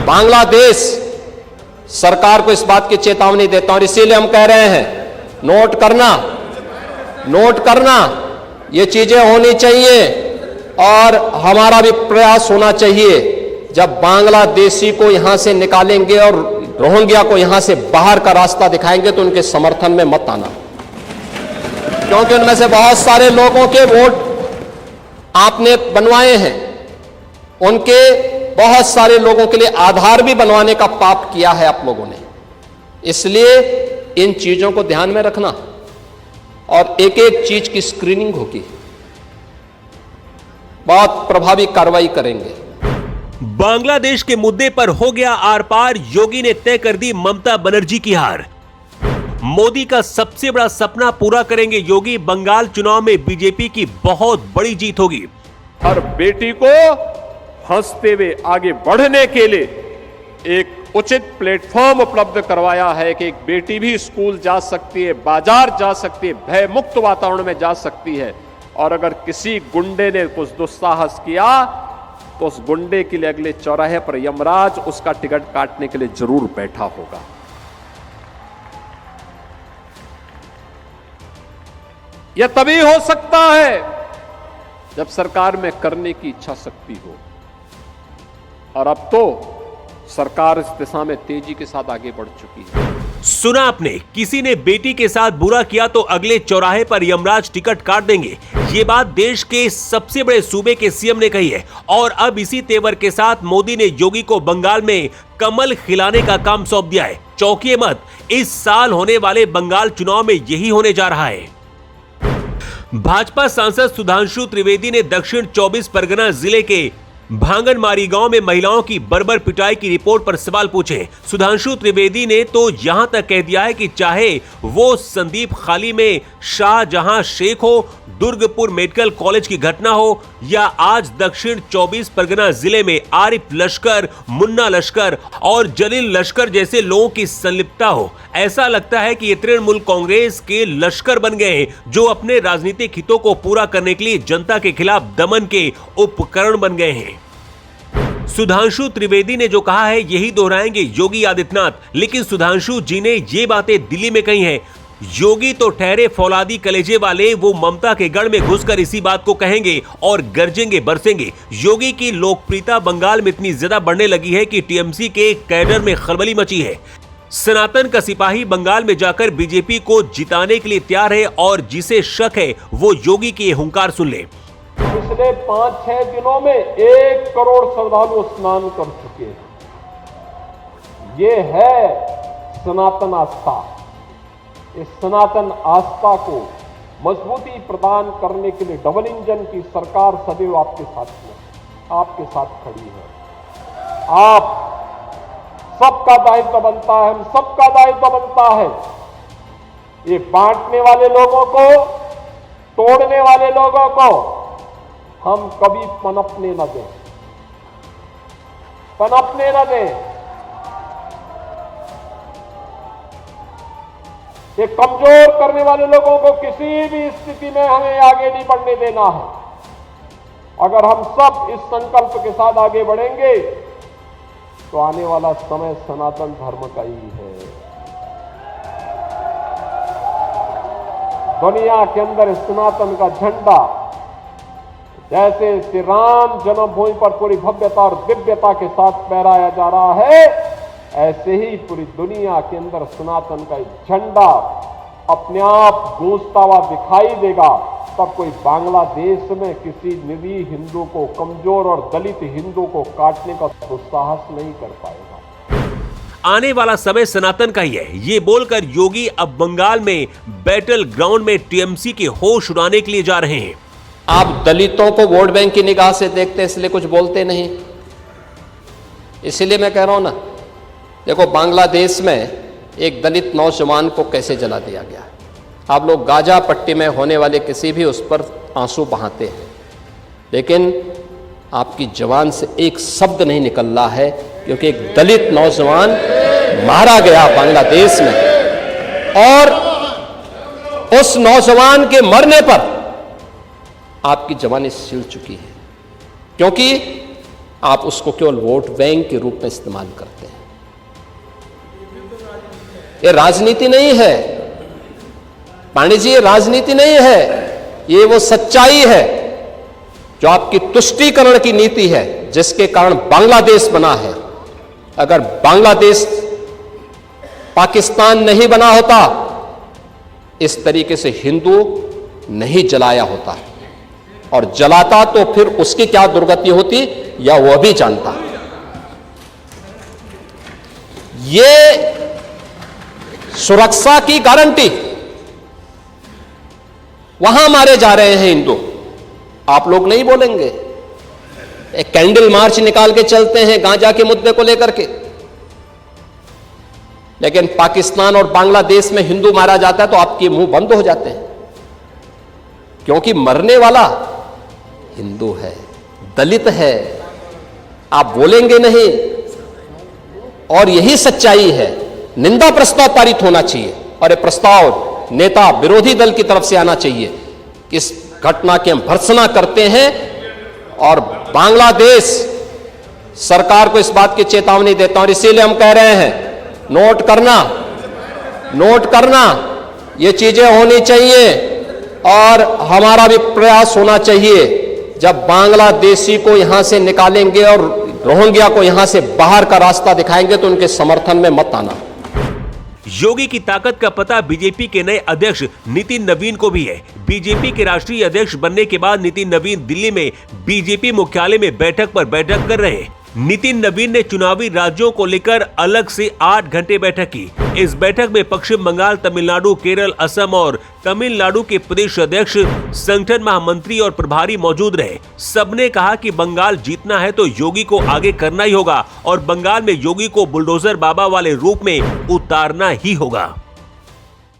बांग्लादेश सरकार को इस बात की चेतावनी देता हूं और इसीलिए हम कह रहे हैं, नोट करना, ये चीजें होनी चाहिए और हमारा भी प्रयास होना चाहिए। जब बांग्लादेशी को यहां से निकालेंगे और रोहिंग्या को यहां से बाहर का रास्ता दिखाएंगे तो उनके समर्थन में मत आना, क्योंकि उनमें से बहुत सारे लोगों के वोट आपने बनवाए हैं, उनके बहुत सारे लोगों के लिए आधार भी बनवाने का पाप किया है आप लोगों ने। इसलिए इन चीजों को ध्यान में रखना और एक एक चीज की स्क्रीनिंग होगी, बहुत प्रभावी कार्रवाई करेंगे। बांग्लादेश के मुद्दे पर हो गया आर पार, योगी ने तय कर दी ममता बनर्जी की हार। मोदी का सबसे बड़ा सपना पूरा करेंगे योगी, बंगाल चुनाव में बीजेपी की बहुत बड़ी जीत होगी। हर बेटी को हंसते हुए आगे बढ़ने के लिए एक उचित प्लेटफॉर्म उपलब्ध करवाया है कि एक बेटी भी स्कूल जा सकती है, बाजार जा सकती है, भय मुक्त वातावरण में जा सकती है। और अगर किसी गुंडे ने कुछ दुस्साहस किया तो उस गुंडे के लिए अगले चौराहे पर यमराज उसका टिकट काटने के लिए जरूर बैठा होगा। यह तभी हो सकता है जब सरकार में करने की इच्छा शक्ति हो, और अब तो सरकार इस दिशा में तेजी के साथ आगे बढ़ चुकी है। सुना आपने, किसी ने बेटी के साथ बुरा किया तो अगले चौराहे पर यमराज टिकट काट देंगे। ये बात देश के सबसे बड़े सूबे के सीएम ने कही है और अब इसी तेवर के साथ मोदी ने योगी को बंगाल में कमल खिलाने का काम सौंप दिया है। चौंकिए मत, इस साल होने वाले बंगाल चुनाव में यही होने जा रहा है। भाजपा सांसद सुधांशु त्रिवेदी ने दक्षिण 24 परगना जिले के भांगनमारी गांव में महिलाओं की बर्बर पिटाई की रिपोर्ट पर सवाल पूछे। सुधांशु त्रिवेदी ने तो यहां तक कह दिया है कि चाहे वो संदीप खाली में शाहजहां शेख हो, दुर्गपुर मेडिकल कॉलेज की घटना हो या आज दक्षिण 24 परगना जिले में आरिफ लश्कर, मुन्ना लश्कर और जलील लश्कर जैसे लोगों की संलिप्तता हो, ऐसा लगता है कि ये तृणमूल कांग्रेस के लश्कर बन गए हैं जो अपने राजनीतिक हितों को पूरा करने के लिए जनता के खिलाफ दमन के उपकरण बन गए हैं। सुधांशु त्रिवेदी ने जो कहा है यही दोहराएंगे योगी आदित्यनाथ, लेकिन सुधांशु जी ने ये बातें दिल्ली में कही हैं। योगी तो ठहरे फौलादी कलेजे वाले, वो ममता के गढ़ में घुसकर इसी बात को कहेंगे और गरजेंगे बरसेंगे। योगी की लोकप्रियता बंगाल में इतनी ज्यादा बढ़ने लगी है कि टीएमसी के कैडर में खलबली मची है। सनातन का सिपाही बंगाल में जाकर बीजेपी को जिताने के लिए तैयार है और जिसे शक है वो योगी की हुंकार सुन ले। पिछले 5-6 दिनों में 1 करोड़ श्रद्धालु स्नान कर चुके हैं। ये है सनातन आस्था। इस सनातन आस्था को मजबूती प्रदान करने के लिए डबल इंजन की सरकार सदैव आपके साथ खड़ी है। आप सबका दायित्व बनता है, हम सबका दायित्व बनता है ये बांटने वाले लोगों को, तोड़ने वाले लोगों को हम कभी पनपने न दें। ये कमजोर करने वाले लोगों को किसी भी स्थिति में हमें आगे नहीं बढ़ने देना है। अगर हम सब इस संकल्प के साथ आगे बढ़ेंगे तो आने वाला समय सनातन धर्म का ही है। दुनिया के अंदर सनातन का झंडा जैसे श्री राम जन्मभूमि पर पूरी भव्यता और दिव्यता के साथ फहराया जा रहा है, ऐसे ही पूरी दुनिया के अंदर सनातन का झंडा अपने आप गूंजता हुआ दिखाई देगा। तब कोई बांग्लादेश में किसी निर्दयी हिंदू को, कमजोर और दलित हिंदू को काटने का दुस्साहस नहीं कर पाएगा। आने वाला समय सनातन का ही है, ये बोलकर योगी अब बंगाल में बैटल ग्राउंड में टीएमसी के होश उड़ाने के लिए जा रहे हैं। आप दलितों को वोट बैंक की निगाह से देखते हैं, इसलिए कुछ बोलते नहीं। इसलिए मैं कह रहा हूं ना, देखो बांग्लादेश में एक दलित नौजवान को कैसे जला दिया गया। आप लोग गाजा पट्टी में होने वाले किसी भी उस पर आंसू बहाते हैं, लेकिन आपकी जबान से एक शब्द नहीं निकल रहा है, क्योंकि एक दलित नौजवान मारा गया बांग्लादेश में और उस नौजवान के मरने पर आपकी जबानें सिल चुकी है। क्योंकि आप उसको केवल वोट बैंक के रूप में इस्तेमाल करते हैं। ये राजनीति नहीं है पांडे जी, ये राजनीति नहीं है, ये वो सच्चाई है जो आपकी तुष्टीकरण की नीति है, जिसके कारण बांग्लादेश बना है। अगर बांग्लादेश पाकिस्तान नहीं बना होता, इस तरीके से हिंदू नहीं जलाया होता, और जलाता तो फिर उसकी क्या दुर्गति होती या वह भी जानता। ये सुरक्षा की गारंटी, वहां मारे जा रहे हैं हिंदू, आप लोग नहीं बोलेंगे। एक कैंडल मार्च निकाल के चलते हैं गांजा के मुद्दे को लेकर के, लेकिन पाकिस्तान और बांग्लादेश में हिंदू मारा जाता है तो आपके मुंह बंद हो जाते हैं, क्योंकि मरने वाला हिंदू है, दलित है, आप बोलेंगे नहीं। और यही सच्चाई है। निंदा प्रस्ताव पारित होना चाहिए, और यह प्रस्ताव नेता विरोधी दल की तरफ से आना चाहिए। इस घटना की हम भर्त्सना करते हैं और बांग्लादेश सरकार को इस बात की चेतावनी देता हूं, और इसीलिए हम कह रहे हैं, नोट करना, ये चीजें होनी चाहिए, और हमारा भी प्रयास होना चाहिए। जब बांग्लादेशी को यहां से निकालेंगे और रोहिंग्या को यहां से बाहर का रास्ता दिखाएंगे तो उनके समर्थन में मत आना। योगी की ताकत का पता बीजेपी के नए अध्यक्ष नितिन नवीन को भी है। बीजेपी के राष्ट्रीय अध्यक्ष बनने के बाद नितिन नवीन दिल्ली में बीजेपी मुख्यालय में बैठक कर रहे हैं। नितिन नवीन ने चुनावी राज्यों को लेकर अलग से 8 घंटे बैठक की। इस बैठक में पश्चिम बंगाल, तमिलनाडु, केरल, असम और तमिलनाडु के प्रदेश अध्यक्ष, संगठन महामंत्री और प्रभारी मौजूद रहे। सबने कहा कि बंगाल जीतना है तो योगी को आगे करना ही होगा, और बंगाल में योगी को बुलडोजर बाबा वाले रूप में उतारना ही होगा।